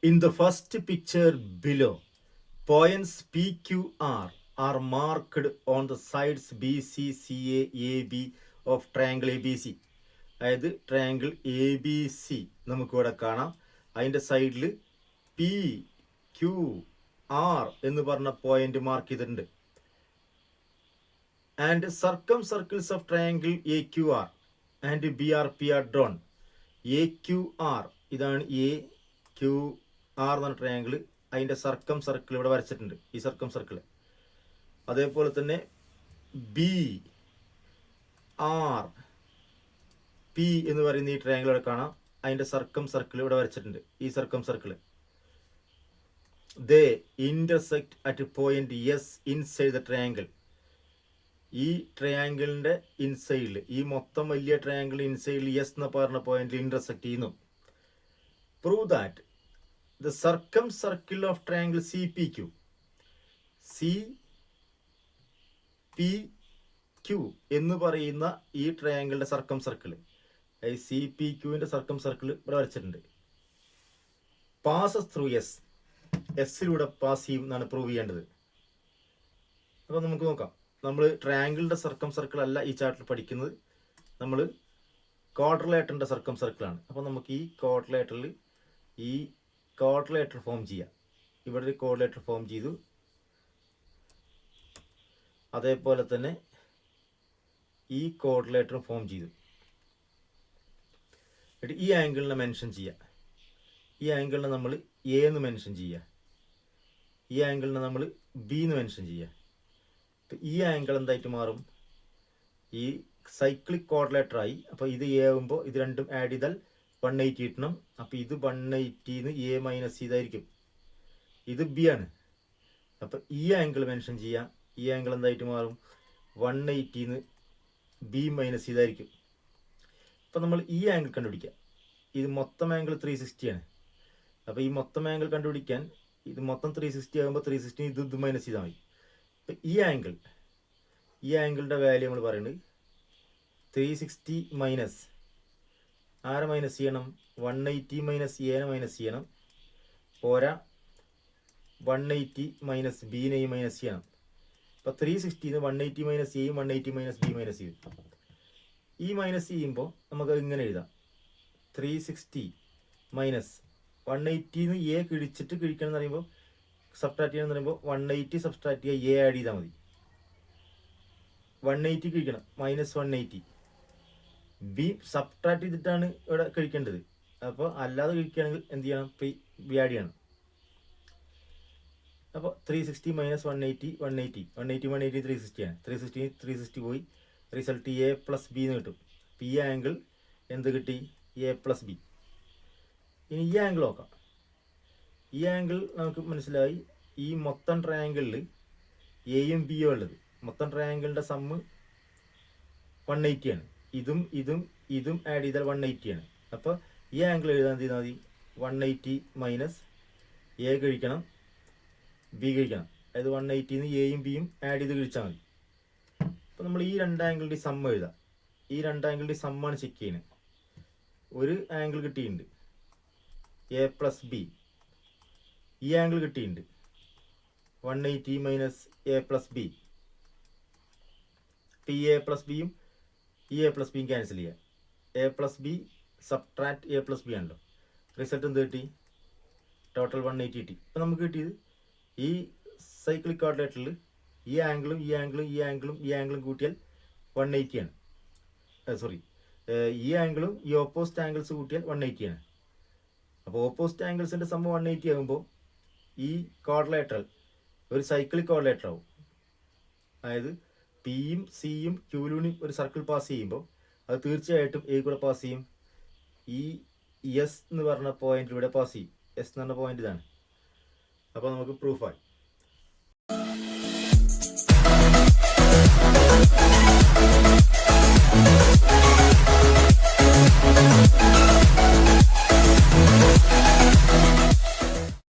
In the first picture below, points PQR are marked on the sides BC, CA, AB of triangle ABC. അതായത് triangle A B C നമുക്കിവിടെ കാണാം. അതിൻ്റെ സൈഡിൽ P Q R എന്ന് പറഞ്ഞ point mark ചെയ്തിട്ടുണ്ട്. And circumcircles of triangle A Q R and B R P R drawn. A Q R ഇതാണ് A Q R എന്ന് പറഞ്ഞ ട്രയാങ്കിൾ. അതിൻ്റെ സർക്കം സർക്കിൾ ഇവിടെ വരച്ചിട്ടുണ്ട്, ഈ സർക്കം സർക്കിൾ. അതേപോലെ തന്നെ ബി ആർ പി എന്ന് പറയുന്ന ഈ ട്രയാങ്കിൾ ഇവിടെ കാണാം. അതിൻ്റെ സർക്കം സർക്കിൾ ഇവിടെ വരച്ചിട്ടുണ്ട്, ഈ circumcircle. They intersect at point S inside the triangle. ഈ ട്രയാങ്കിളിന്റെ ഇൻസൈഡിൽ, ഈ മൊത്തം വലിയ ട്രയാങ്കിൾ ഇൻസൈഡിൽ എസ് എന്ന് പറഞ്ഞ പോയിന്റിൽ ഇന്റർസെക്ട് ചെയ്യുന്നു. Prove that the circumcircle of triangle CPQ എന്ന് പറയുന്ന ഈ ട്രയാങ്കിളിന്റെ സർക്കം സർക്കിൾ, CPQവിന്റെ സർക്കം സർക്കിൾ ഇവിടെ വരച്ചിട്ടുണ്ട്. പാസസ് ത്രൂ എസിലൂടെ പാസ് ചെയ്യും എന്നാണ് പ്രൂവ് ചെയ്യേണ്ടത്. അപ്പൊ നമുക്ക് നോക്കാം. നമ്മൾ ട്രയാങ്കിളിന്റെ സർക്കം സർക്കിൾ അല്ല ഈ ചാപ്റ്ററിൽ പഠിക്കുന്നത്, നമ്മൾ ക്വാഡ്രിലേറ്ററിന്റെ സർക്കം സർക്കിളാണ്. അപ്പൊ നമുക്ക് ഈ ക്വാഡ്രിലേറ്ററിൽ ഈ ക്വാഡ്രിലേറ്റർ ഫോം ചെയ്യാം. ഇവിടെ ഒരു ക്വാഡ്രിലേറ്റർ ഫോം ചെയ്തു. അതേപോലെ തന്നെ ഈ ക്വാഡ്രിലേറ്റർ ഫോം ചെയ്തു. ഈ ആംഗിളിനെ മെൻഷൻ ചെയ്യാം. ഈ ആംഗിളിനെ നമ്മൾ എ എന്ന് മെൻഷൻ ചെയ്യുക. ഈ ആംഗിളിനെ നമ്മൾ ബി എന്ന് മെൻഷൻ ചെയ്യുക. ഈ ആംഗിൾ എന്തായിട്ട് മാറും? ഈ സൈക്ലിക് ക്വാഡ്രിലേറ്ററായി. അപ്പോൾ ഇത് എ ആകുമ്പോൾ ഇത് രണ്ടും ആഡ് ചെയ്താൽ 180 കിട്ടണം. അപ്പോൾ ഇത് 180ന്ന് എ മൈനസ് ചെയ്തായിരിക്കും. ഇത് ബി ആണ്. അപ്പോൾ ഈ ആംഗിൾ മെൻഷൻ ചെയ്യാം. ഈ ആംഗിൾ എന്തായിട്ട് മാറും? 180ന്ന് ബി മൈനസ് ചെയ്തായിരിക്കും. അപ്പോൾ നമ്മൾ ഈ ആംഗിൾ കണ്ടുപിടിക്കാം. ഇത് മൊത്തം ആംഗിൾ 360 ആണ്. അപ്പോൾ ഈ മൊത്തം ആംഗിൾ കണ്ടുപിടിക്കാൻ ഇത് മൊത്തം 360 ആകുമ്പോൾ 360 ഇത് മൈനസ് ചെയ്താൽ മതി. അപ്പോൾ ഈ ആംഗിളിൻ്റെ വാല്യൂ നമ്മൾ പറയുന്നത് 360 മൈനസ് ആരെ മൈനസ് ചെയ്യണം? 180 മൈനസ് എനെ മൈനസ് ചെയ്യണം. പോരാ, 180 മൈനസ് ബിനെയും മൈനസ് ചെയ്യണം. അപ്പോൾ 360 180 മൈനസ് എയും 180 മൈനസ് ബി മൈനസ് ചെയ്യും. ഈ മൈനസ് ചെയ്യുമ്പോൾ നമുക്ക് ഇങ്ങനെ എഴുതാം. 360 മൈനസ് 180ന്ന് എ കിഴിച്ചിട്ട് കിഴിക്കണം എന്ന് പറയുമ്പോൾ സബ്ട്രാക്ട് ചെയ്യണം എന്ന് പറയുമ്പോൾ 180 സബ്ട്രാക്ട് ചെയ്യുക, എ ആഡ് ചെയ്താൽ മതി. 180 കിഴിക്കണം, മൈനസ് 180. ബി സബ്ട്രാക്ട് ചെയ്തിട്ടാണ് ഇവിടെ കഴിക്കേണ്ടത്. അപ്പോൾ അല്ലാതെ കഴിക്കുകയാണെങ്കിൽ എന്ത് ചെയ്യണം? ബി ആഡ് ചെയ്യണം. അപ്പോൾ 360 മൈനസ് 180 180 360 ആണ്. 360 പോയി, റിസൾട്ട് എ പ്ലസ് ബി എന്ന് കിട്ടും. അപ്പോൾ ഈ ആംഗിൾ എന്ത് കിട്ടി? A plus B. ഇനി ഈ ആംഗിൾ നോക്കാം. ഈ ആംഗിൾ നമുക്ക് മനസ്സിലായി. ഈ മൊത്തം ട്രയാങ്കിളിൽ എയും ബിയും ഉള്ളത്. മൊത്തം ട്രയാങ്കിളിൻ്റെ സമ്മ് 180 ആണ്. ഇതും ആഡ് ചെയ്താൽ 180 ആണ്. അപ്പോൾ ഈ ആംഗിൾ എഴുതാൻ ചെയ്താൽ മതി 180 മൈനസ് എ കഴിക്കണം, ബി കഴിക്കണം. അതായത് 180ന്ന് എയും ബിയും ആഡ് ചെയ്ത് കഴിച്ചാൽ മതി. അപ്പോൾ നമ്മൾ ഈ രണ്ട് ആംഗിളിൻ്റെ സമ്മ് എഴുതാം. ഈ രണ്ട് ആംഗിളിൻ്റെ സമ്മാണ് ചെക്ക് ചെയ്യുന്നത്. ഒരു ആംഗിൾ കിട്ടിയിട്ടുണ്ട് എ പ്ലസ് ബി. ഈ ആംഗിൾ കിട്ടിയിട്ടുണ്ട് 180 മൈനസ് എ പ്ലസ് ബി. ഈ എ പ്ലസ് ബിയും ഈ എ പ്ലസ് ബിയും ക്യാൻസൽ ചെയ്യുക. A plus B subtract A plus B ആണല്ലോ. റിസൾട്ട് എന്ത് കിട്ടി? ടോട്ടൽ 180 കിട്ടി. ഇപ്പം നമുക്ക് കിട്ടിയത് ഈ സൈക്ലിക് ക്വാഡ്രിലേറ്ററിൽ ഈ ആംഗിളും കൂട്ടിയാൽ 180 ആണ്. സോറി, ഈ ആംഗിളും ഈ ഓപ്പോസിറ്റ് ആംഗിൾസ് കൂട്ടിയാൽ 180 ആണ്. അപ്പോൾ ഓപ്പോസിറ്റ് ആംഗിൾസിൻ്റെ സമ്മ 180 ആകുമ്പോൾ ഈ ക്വാഡ്രിലേറ്ററൽ ഒരു സൈക്ലിക് ക്വാഡ്രിലേറ്റർ ആവും. അതായത് പിയും സിയും ക്യൂലൂണിയും ഒരു സർക്കിൾ പാസ് ചെയ്യുമ്പോൾ അത് തീർച്ചയായിട്ടും എ കൂടെ പാസ് ചെയ്യും. ഈ എസ് എന്ന് പറഞ്ഞ പോയിന്റിലൂടെ പാസ് ചെയ്യും. എസ് എന്ന് പറഞ്ഞ പോയിന്റ് ഇതാണ്. അപ്പോൾ നമുക്ക് പ്രൂഫായി.